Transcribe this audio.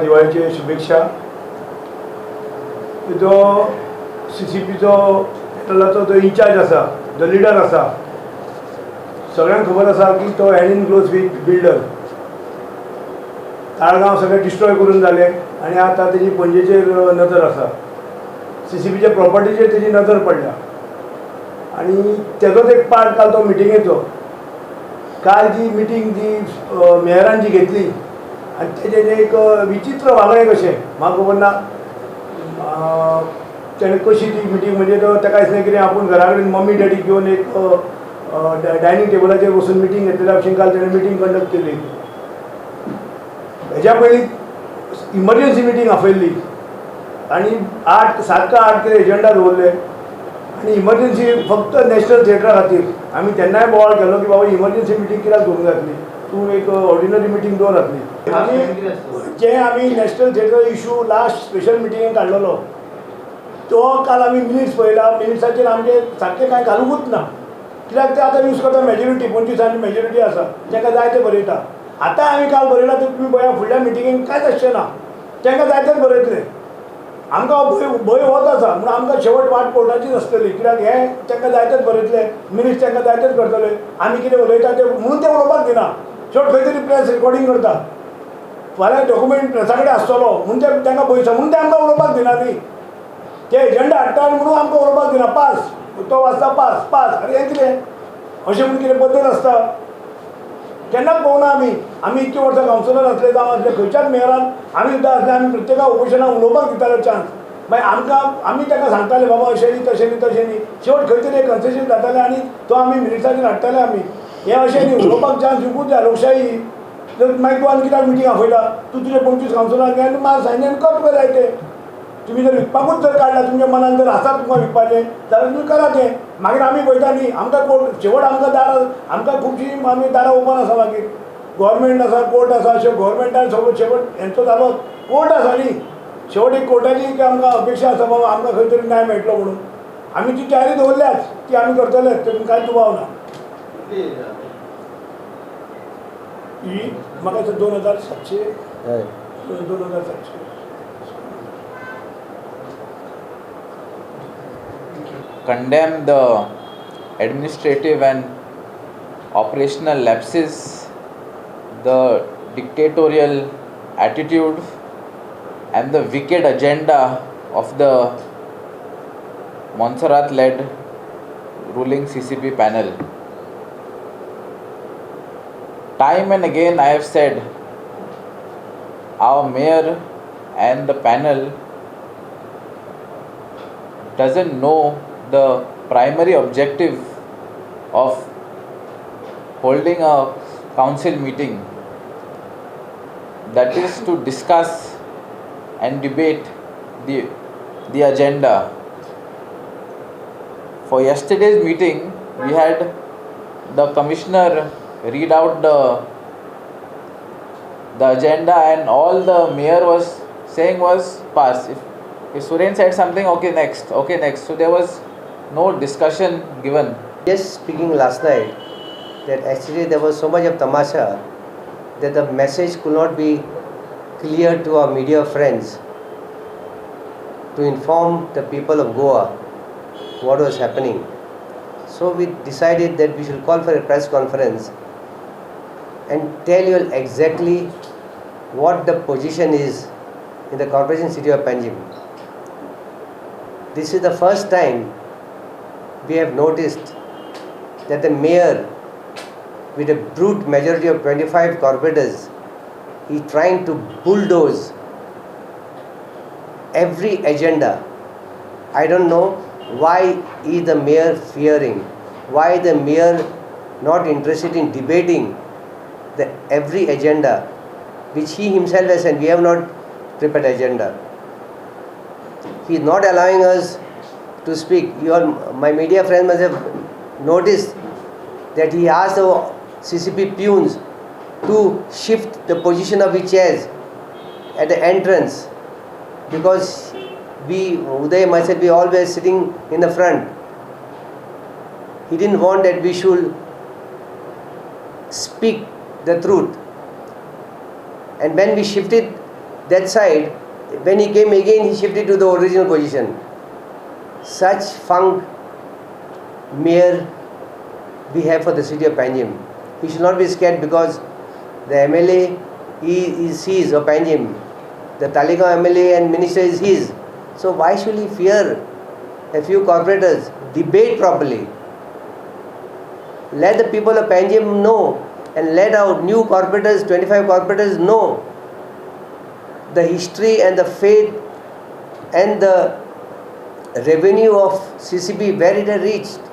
दिवाळीचे शुभेच्छा. जो CCPचो हॉटेलाचो जो इन्चार्ज आसा, जो लिडर आसा, सगळ्यांक खबर आसा की तो hand in gloves with builder. Taleigao सगळें डिस्ट्रॉय करून जाले आनी आतां तेजी पणजेचेर नजर आसा. CCPच्या प्रॉपर्टीचेर तेजी नजर पडल्या आनी तेजोच एक पार्ट काल तो मिटिंगेचो. काल जी मिटींग जी मेयरान जी घेतली आनी तेजें एक विचित्र वागणें कशें म्हाका खबर ना. तेणें कशी ती मिटींग म्हणजे तो ताका दिसलें कितें आपूण घरा कडेन मम्मी डॅडी घेवन एक डायनींग टेबलाचेर बसून मिटींग घेतलेल्या भशेन काल तेणें मिटींग कंडक्ट केली. हेज्या पयलीं इमर्जन्सी मिटींग आपयल्ली आनी 7 का 8 कितें एजंडा दवरले आनी इमर्जन्सी फक्त नॅशनल थिएटरा खातीर. आमी तेन्नाय बोवाळ केलो की बाबा इमर्जन्सी मिटींग कित्याक दवरूंक जातली, तूं एक ऑर्डिनरी मिटींग दवर जातली. आमी national theatre issue last special मिटिंगेक काडलेलो तो काल आमी मिनिट्स पळयला. मिनिट्साचेर आमचे सारकें कांय घालूंकूच ना. कित्याक ते आतां यूज करता मेजॉरिटी, 25 मेजॉरिटी आसा, ताका जाय तें बरयता. आतां आमी काल बरयला तर तुमी पळया फुडल्या मिटिंगेक कांयच आसचें ना, तांकां जाय तेंच बरयतले. आमकां भंय होच आसा म्हूण आमकां शेवट वाट कोर्टाचीच आसतली. कित्याक हे तांकां जाय तेंच बरयतले, मिनिट्स तांकां जाय तेंच करतले. आमी कितें उलयता तें म्हणून ते उलोवपाक दिना. शेवट खंय तरी प्रेस रिकॉर्डिंग करता. फाल्यां डॉक्युमेंट प्रेसा कडेन आसतलो म्हणून ते तांकां भंय आसा म्हणून ते आमकां उलोवपाक दिना न्ही. ते एजंडा हाडटा म्हणून आमकां उलोवपाक दिना. पास तो वाचता पास पास. अरे हें कितें अशें म्हणून कितें पद्दत आसता? केन्नाच पळोवना आमी इतके वर्सां कावन्सिलर आसले जावं आसले खंयच्याच मेयरान आमी सुद्दां आसले. आमी प्रत्येका ओपोजिशनाक उलोवपाक दिताले चान्स. मागीर आमी ताका सांगताले बाबा अशें न्ही तशें न्ही तशें न्ही. शेवट खंय तरी एक कन्सेशन जातालें आनी तो आमी मिनिट्साचेर हाडटाले. आमी हें अशें न्ही, उलोवपाक चान्स दिवंकूच जाय. लोकशाही. जर मागीर तूं आनी कित्याक मिटींग आपयता? तूं तुजे 25 कावन्सिलरांक घे आनी म्हाका सायन कर तुका जाय तें. तुमी जर विकपाकूच जर काडला, तुमच्या मनान जर आसा तुमकां विकपाचें जाल्यार तुमी करा तें. मागीर आमी पळयता न्ही, आमकां कोर्ट शेवट आमकां दारां आमकां खुबशीं आमी दारां ओपन आसा. मागीर गव्हर्मेंट आसा, कोर्ट आसा. गव्हर्मेंटान शेवट हेंचो जालो कोर्ट आसा न्ही. शेवट एक कोर्टाची आमकां अपेक्षा आसा बाबा आमकां खंय तरी न्याय मेळटलो म्हणून. आमी ती तयारी दवरल्याच, ती आमी करतलेच, तेतून कांयच दुबाव ना. ही म्हाका 2700 2700 condemn the administrative and operational lapses, the dictatorial attitude and the wicked agenda of the Montserrat-led ruling CCP panel. Time and again I have said our mayor and the panel doesn't know the primary objective of holding a council meeting, that is to discuss and debate the agenda. For yesterday's meeting, we had the commissioner read out the agenda, and all the mayor was saying was pass. If Suren said something, okay next. So there was no discussion given. Just speaking last night, that actually there was so much of tamasha that the message could not be clear to our media friends to inform the people of Goa what was happening. So we decided that we should call for a press conference and tell you exactly what the position is in the Corporation City of Panjim. This is the first time we have noticed that the mayor, with a brute majority of 25 corporators, is trying to bulldoze every agenda. I don't know why is the mayor fearing, why the mayor not interested in debating every agenda which he himself has said. We have not prepared agenda. He is not allowing us to speak. My media friends must have noticed that he asked the CCP peons to shift the position of his chairs at the entrance, because Uday and myself, we always sitting in the front. He didn't want that we should speak the truth. And when we shifted that side. When he came again, he shifted to the original position. Such funk mayor we have for the city of Panjim. He should not be scared because the MLA is his, or Panjim. The Talegaon MLA and minister is his. So why should he fear a few corporators? Debate properly. Let the people of Panjim know, and let our new corporators, 25 corporators know the history and the fate and the revenue of CCB, where it has reached.